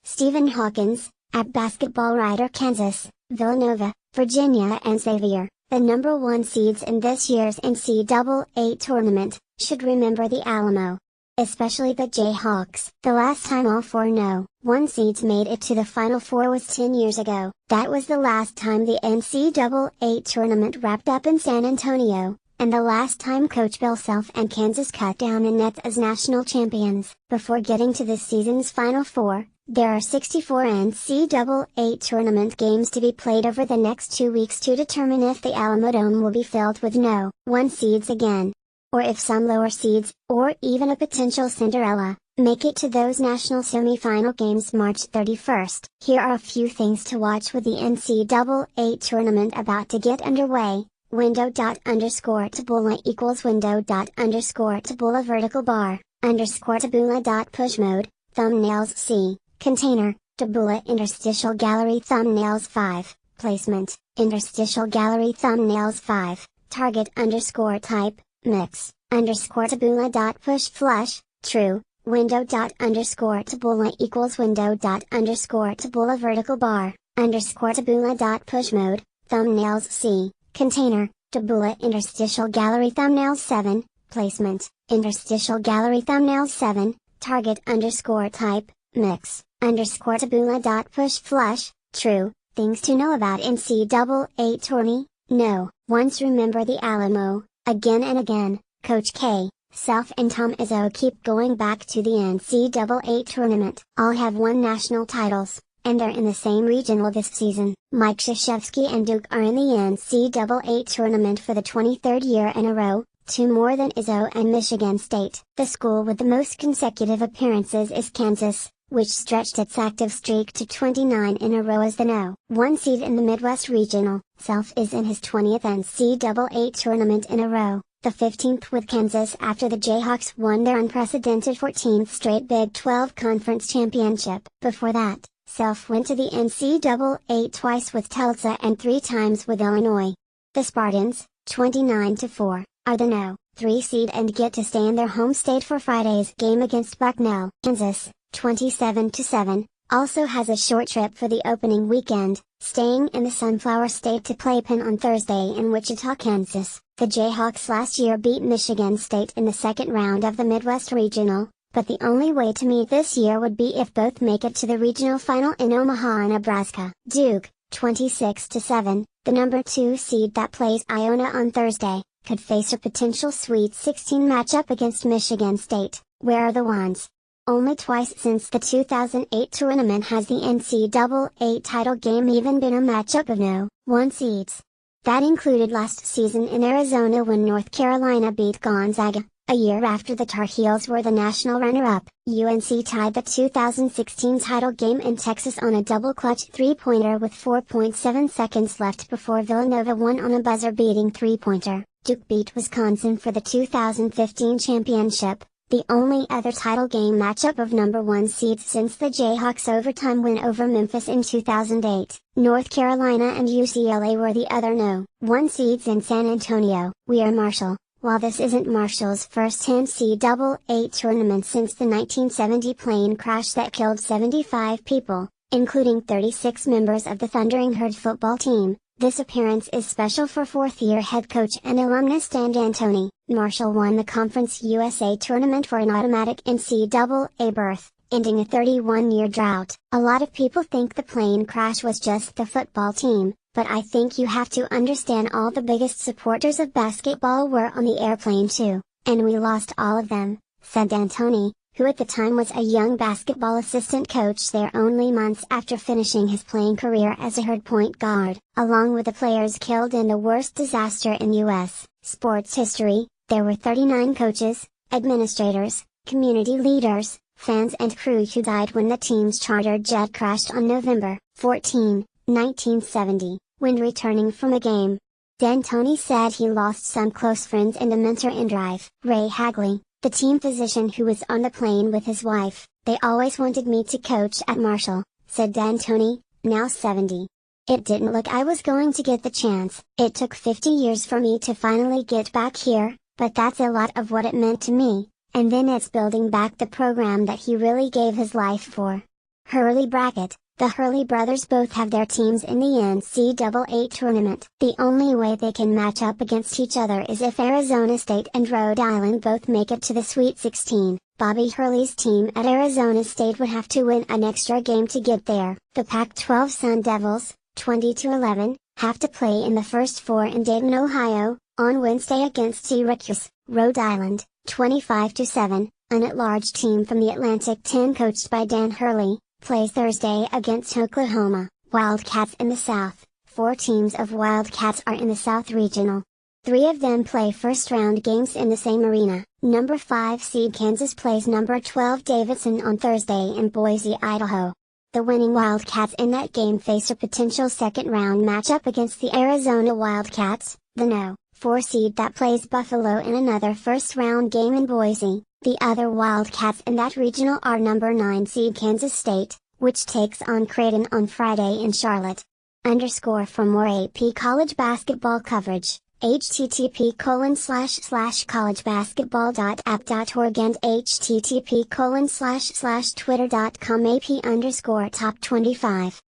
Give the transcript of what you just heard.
Stephen Hawkins, at basketball writer Kansas, Villanova, Virginia and Xavier, the number 1 seeds in this year's NCAA tournament, should remember the Alamo. Especially the Jayhawks. The last time all 4 No. 1 seeds made it to the Final Four was 10 years ago. That was the last time the NCAA tournament wrapped up in San Antonio, and the last time Coach Bill Self and Kansas cut down in nets as national champions. Before getting to this season's Final Four, there are 64 NCAA tournament games to be played over the next 2 weeks to determine if the Alamo Dome will be filled with No. 1 seeds again, or if some lower seeds, or even a potential Cinderella, make it to those national semifinal games March 31st. Here are a few things to watch with the NCAA tournament about to get underway. Window._tabula equals window._tabula vertical bar, _tabula.push mode, thumbnails C, container, tabula interstitial gallery thumbnails 5, placement, interstitial gallery thumbnails 5, target _type, mix, _tabula.push flush, true, window._tabula equals window._tabula vertical bar, _tabula.push mode, thumbnails C, container, tabula interstitial gallery thumbnails 7, placement, interstitial gallery thumbnails 7, target _type, mix, _tabula.push flush, true. Things to know about NCAA tourney. No. Once remember the Alamo. Again and again, Coach K, Self and Tom Izzo keep going back to the NCAA tournament. All have won national titles, and are in the same regional this season. Mike Krzyzewski and Duke are in the NCAA tournament for the 23rd year in a row, 2 more than Izzo and Michigan State. The school with the most consecutive appearances is Kansas, which stretched its active streak to 29 in a row as the No. 1 seed in the Midwest Regional. Self is in his 20th NCAA tournament in a row, the 15th with Kansas after the Jayhawks won their unprecedented 14th straight Big 12 Conference Championship. Before that, Self went to the NCAA twice with Tulsa and 3 times with Illinois. The Spartans, 29-4, are the No. 3 seed and get to stay in their home state for Friday's game against Bucknell. Kansas, 27-7, also has a short trip for the opening weekend, staying in the Sunflower State to play Penn on Thursday in Wichita, Kansas. The Jayhawks last year beat Michigan State in the second round of the Midwest Regional, but the only way to meet this year would be if both make it to the regional final in Omaha, Nebraska. Duke, 26-7, the number 2 seed that plays Iona on Thursday, could face a potential Sweet 16 matchup against Michigan State. Where are the Wands? Only twice since the 2008 tournament has the NCAA title game even been a matchup of No. 1 seeds. That included last season in Arizona when North Carolina beat Gonzaga. A year after the Tar Heels were the national runner-up, UNC tied the 2016 title game in Texas on a double-clutch three-pointer with 4.7 seconds left before Villanova won on a buzzer-beating three-pointer. Duke beat Wisconsin for the 2015 championship, the only other title game matchup of number 1 seeds since the Jayhawks' overtime win over Memphis in 2008. North Carolina and UCLA were the other No. 1 seeds in San Antonio. We are Marshall. While this isn't Marshall's first NCAA tournament since the 1970 plane crash that killed 75 people, including 36 members of the Thundering Herd football team, this appearance is special for 4th-year head coach and alumnus Dan D'Antoni. Marshall won the Conference USA tournament for an automatic NCAA berth, ending a 31-year drought. A lot of people think the plane crash was just the football team, but I think you have to understand all the biggest supporters of basketball were on the airplane too, and we lost all of them, said D'Antoni, who at the time was a young basketball assistant coach there only months after finishing his playing career as a Herd point guard. Along with the players killed in the worst disaster in U.S. sports history, there were 39 coaches, administrators, community leaders, fans and crew who died when the team's chartered jet crashed on November 14, 1970, when returning from a game. D'Antoni said he lost some close friends and a mentor in drive. Ray Hagley, the team physician who was on the plane with his wife, "They always wanted me to coach at Marshall," said D'Antoni, now 70. "It didn't look I was going to get the chance. It took 50 years for me to finally get back here, but that's a lot of what it meant to me, and then it's building back the program that he really gave his life for." Hurley bracket. The Hurley brothers both have their teams in the NCAA tournament. The only way they can match up against each other is if Arizona State and Rhode Island both make it to the Sweet 16. Bobby Hurley's team at Arizona State would have to win an extra game to get there. The Pac-12 Sun Devils, 20-11, have to play in the first four in Dayton, Ohio, on Wednesday against Syracuse, Rhode Island, 25-7. An at-large team from the Atlantic 10 coached by Dan Hurley plays Thursday against Oklahoma. Wildcats in the South. 4 teams of Wildcats are in the South Regional. 3 of them play first-round games in the same arena. Number 5 seed Kansas plays number 12 Davidson on Thursday in Boise, Idaho. The winning Wildcats in that game face a potential second-round matchup against the Arizona Wildcats, the No. 4 seed that plays Buffalo in another first-round game in Boise. The other Wildcats in that regional are number 9 seed Kansas State, which takes on Creighton on Friday in Charlotte. For more AP college basketball coverage, http://collegebasketball.app.org and http://twitter.com AP_top 25.